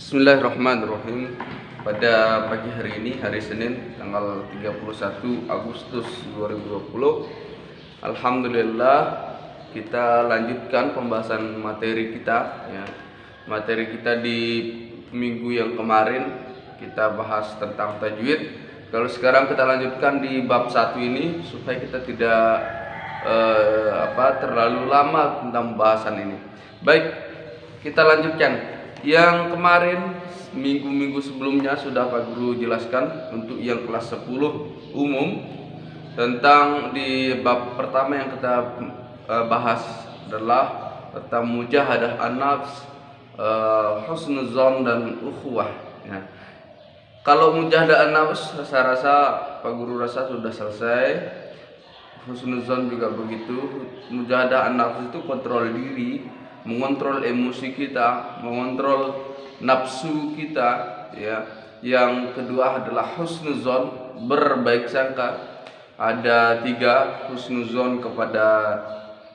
Bismillahirrahmanirrahim. Pada pagi hari ini, hari Senin, tanggal 31 Agustus 2020, Alhamdulillah kita lanjutkan pembahasan materi kita ya. Materi kita di minggu yang kemarin kita bahas tentang tajwid. Kalau sekarang kita lanjutkan di bab 1 ini supaya kita tidak terlalu lama tentang pembahasan ini. Baik, kita lanjutkan. Yang kemarin minggu-minggu sebelumnya sudah Pak Guru jelaskan untuk yang kelas 10 umum tentang di bab pertama yang kita bahas adalah tentang mujahadah an-nafs, husnuzon dan ukhuwah ya. Kalau mujahadah an-nafs saya rasa Pak Guru rasa sudah selesai. Husnuzon juga begitu. Mujahadah an-nafs itu kontrol diri, mengontrol emosi kita, mengontrol nafsu kita ya. Yang kedua adalah husnuzon, berbaik sangka. Ada 3, husnuzon kepada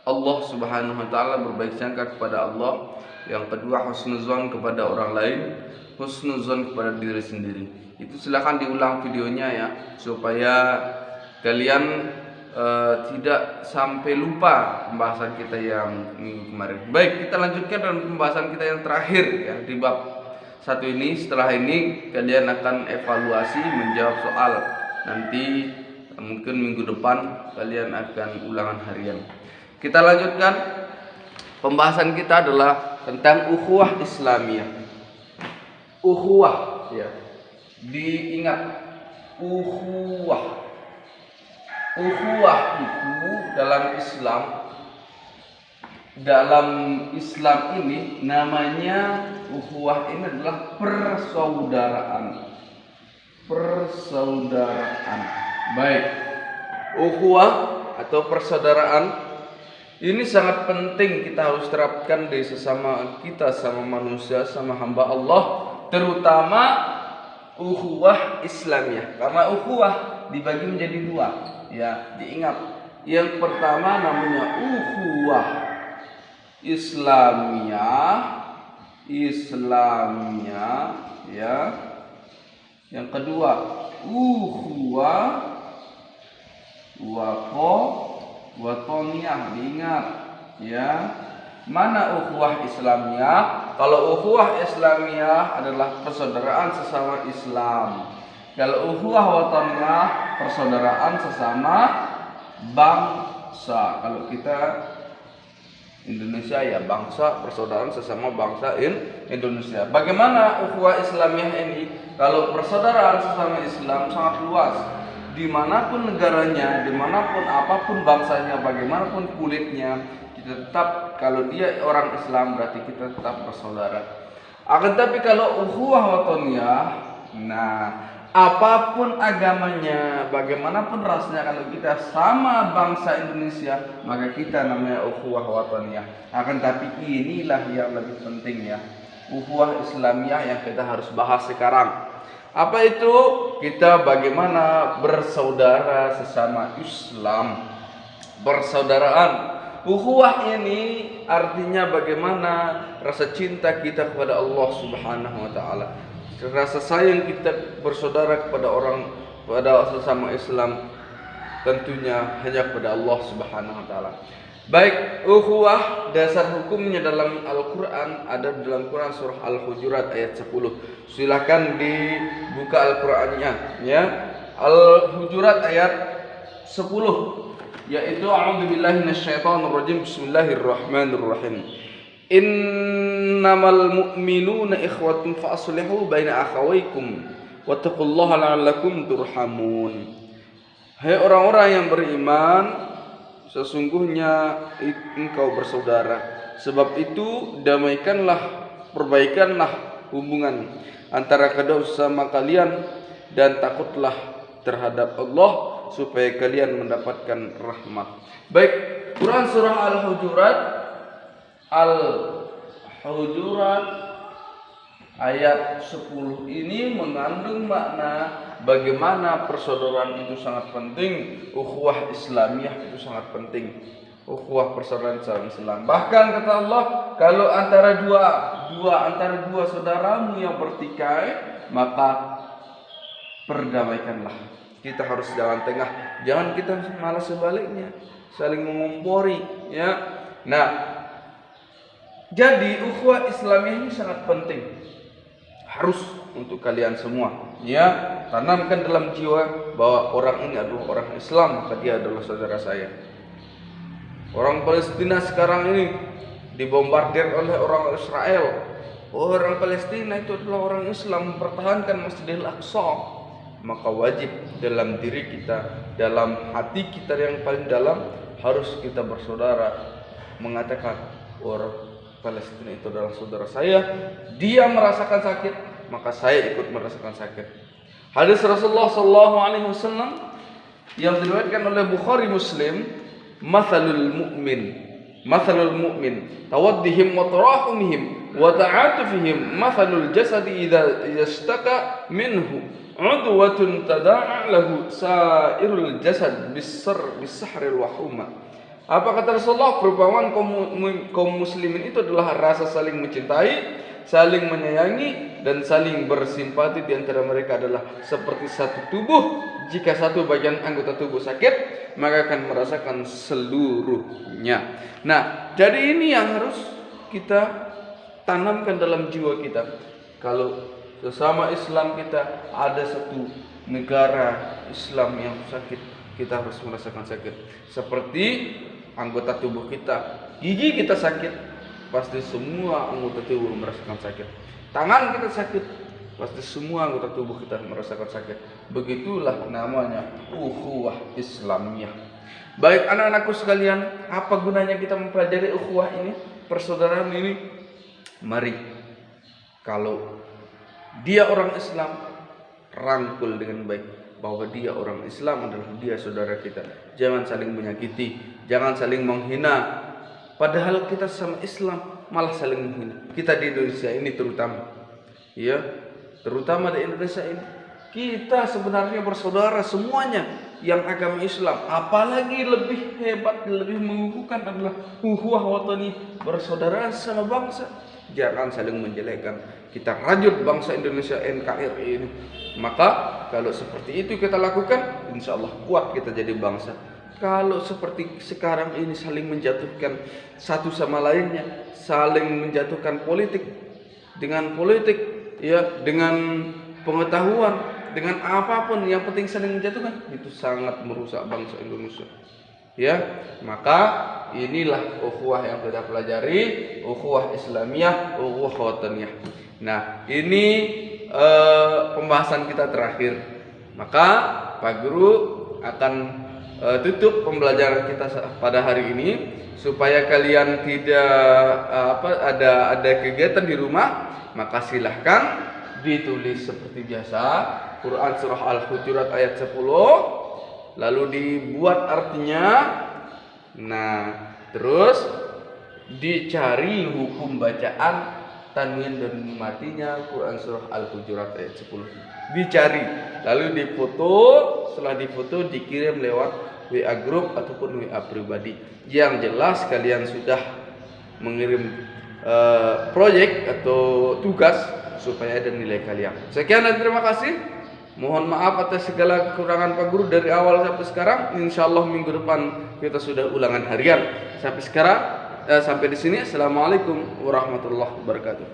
Allah Subhanahu wa taala, berbaik sangka kepada Allah. Yang kedua husnuzon kepada orang lain, husnuzon kepada diri sendiri. Itu silahkan diulang videonya ya, supaya kalian tidak sampai lupa pembahasan kita yang minggu kemarin. Baik, kita lanjutkan dengan pembahasan kita yang terakhir ya di bab 1 ini. Setelah ini kalian akan evaluasi menjawab soal. Nanti mungkin minggu depan kalian akan ulangan harian. Kita lanjutkan. Pembahasan kita adalah tentang ukhuwah Islamiyah. Ukhuwah ya. Diingat, ukhuwah. Ukhuwah itu dalam Islam ini namanya, ukhuwah ini adalah persaudaraan. Baik, ukhuwah atau persaudaraan ini sangat penting, kita harus terapkan di sesama kita, sama manusia, sama hamba Allah, terutama ukhuwah Islamiyah. Karena ukhuwah dibagi menjadi 2 ya, diingat. Yang pertama namanya ukhuwah Islamiyah ya. Yang kedua ukhuwah watoniyah, diingat ya. Mana ukhuwah Islamiyah? Kalau ukhuwah Islamiyah adalah persaudaraan sesama Islam. Kalau ukhuwah watoniyah, persaudaraan sesama bangsa. Kalau kita Indonesia ya, bangsa, persaudaraan sesama bangsa Indonesia. Bagaimana ukhuwah Islamiyah ini? Kalau persaudaraan sesama Islam sangat luas. Dimanapun negaranya, dimanapun apapun bangsanya, bagaimanapun kulitnya, kita tetap, kalau dia orang Islam berarti kita tetap bersaudara. Akan tapi kalau ukhuwah watoniyah, nah apapun agamanya, bagaimanapun rasnya, kalau kita sama bangsa Indonesia, maka kita namanya ukhuwah watoniyah. Akan tapi inilah yang lebih penting ya, ukhuwah Islamiyah yang kita harus bahas sekarang. Apa itu? Kita bagaimana bersaudara sesama Islam, persaudaraan. Ukhuwah ini artinya bagaimana rasa cinta kita kepada Allah Subhanahu wa taala. Rasa sayang kita bersaudara pada sesama Islam tentunya hanya kepada Allah Subhanahu wa taala. Baik, ukhuwah dasar hukumnya dalam Al-Qur'an ada dalam Quran surah Al-Hujurat ayat 10. Silakan dibuka Al-Qur'annya ya. Al-Hujurat ayat 10 yaitu a'udzubillahi minasyaitonirrajim, bismillahirrahmanirrahim. Innamal mu'minuna ikhwatun fa aslihu baina akhawaykum wattaqullaha la'allakum turhamun. Hai orang-orang yang beriman, sesungguhnya engkau bersaudara. Sebab itu perbaikanlah hubungan antara kedua sesama kalian, dan takutlah terhadap Allah supaya kalian mendapatkan rahmat. Baik, Quran surah Al-Hujurat ayat 10 ini mengandung makna bagaimana persaudaraan itu sangat penting, ukhuwah Islamiyah itu sangat penting, ukhuwah persaudaraan Islam. Bahkan kata Allah, kalau antara antara dua saudaramu yang bertikai, maka perdamaikanlah. Kita harus jalan tengah, jangan kita malah sebaliknya saling mengompori, ya. Nah, jadi ukhuwah Islamiyah ini sangat penting, harus untuk kalian semua, ya. Tanamkan dalam jiwa bahwa orang ini adalah orang Islam, maka dia adalah saudara saya. Orang Palestina sekarang ini dibombardir oleh orang Israel. Orang Palestina itu adalah orang Islam, mempertahankan Masjidil Aqsa. Maka wajib dalam diri kita, dalam hati kita yang paling dalam, harus kita bersaudara, mengatakan orang Palestina itu adalah saudara saya. Dia merasakan sakit, maka saya ikut merasakan sakit. Hadis Rasulullah SAW yang diriwayatkan oleh Bukhari Muslim, mathalul mu'min tawaddihim wa tarahumihim wa ta'atufihim mathalul jasadi idza ishtaka minhu udwatun tada'a lahu sairul jasad bis-sahril wahuma. Apa kata Rasulullah? Perumpamaan kaum muslimin itu adalah rasa saling mencintai, saling menyayangi, dan saling bersimpati. Di antara mereka adalah seperti satu tubuh. Jika satu bagian anggota tubuh sakit, maka akan merasakan seluruhnya. Nah, jadi ini yang harus kita tanamkan dalam jiwa kita. Kalau sesama Islam kita ada satu negara Islam yang sakit, kita harus merasakan sakit. Seperti anggota tubuh kita, gigi kita sakit, pasti semua anggota tubuh merasakan sakit. Tangan kita sakit, pasti semua anggota tubuh kita merasakan sakit. Begitulah namanya ukhuwah Islamiyah. Baik anak-anakku sekalian, apa gunanya kita mempelajari ukhuwah ini, persaudaraan ini? Mari, kalau dia orang Islam, rangkul dengan baik bahwa dia orang Islam adalah dia saudara kita. Jangan saling menyakiti, jangan saling menghina. Padahal kita sama Islam malah saling menghina. Kita di Indonesia ini terutama, ya, terutama di Indonesia ini, kita sebenarnya bersaudara semuanya yang agama Islam. Apalagi lebih hebat, lebih mengukuhkan adalah ukhuwah watani, bersaudara sama bangsa. Jangan saling menjelekkan. Kita rajut bangsa Indonesia NKRI ini. Maka kalau seperti itu kita lakukan, insya Allah kuat kita jadi bangsa. Kalau seperti sekarang ini saling menjatuhkan satu sama lainnya, saling menjatuhkan politik dengan politik, ya, dengan pengetahuan, dengan apapun yang penting saling menjatuhkan, itu sangat merusak bangsa Indonesia. Ya, maka inilah ukhuwah yang kita pelajari, ukhuwah Islamiyah, ukhuwah wataniyah. Nah, ini pembahasan kita terakhir. Maka Pak Guru akan tutup pembelajaran kita pada hari ini, supaya kalian tidak ada kegiatan di rumah, maka silahkan ditulis seperti biasa Quran surah Al-Hujurat ayat 10, lalu dibuat artinya. Nah, terus dicari hukum bacaan, tanwin dan matinya Quran surah Al-Hujurat ayat 10. Dicari, lalu difoto. Setelah difoto dikirim lewat WA group ataupun WA pribadi. Yang jelas kalian sudah mengirim proyek atau tugas supaya ada nilai kalian. Sekian dan terima kasih. Mohon maaf atas segala kekurangan Pak Guru dari awal sampai sekarang. Insyaallah minggu depan kita sudah ulangan harian. Sampai sekarang sampai di sini. Assalamualaikum warahmatullahi wabarakatuh.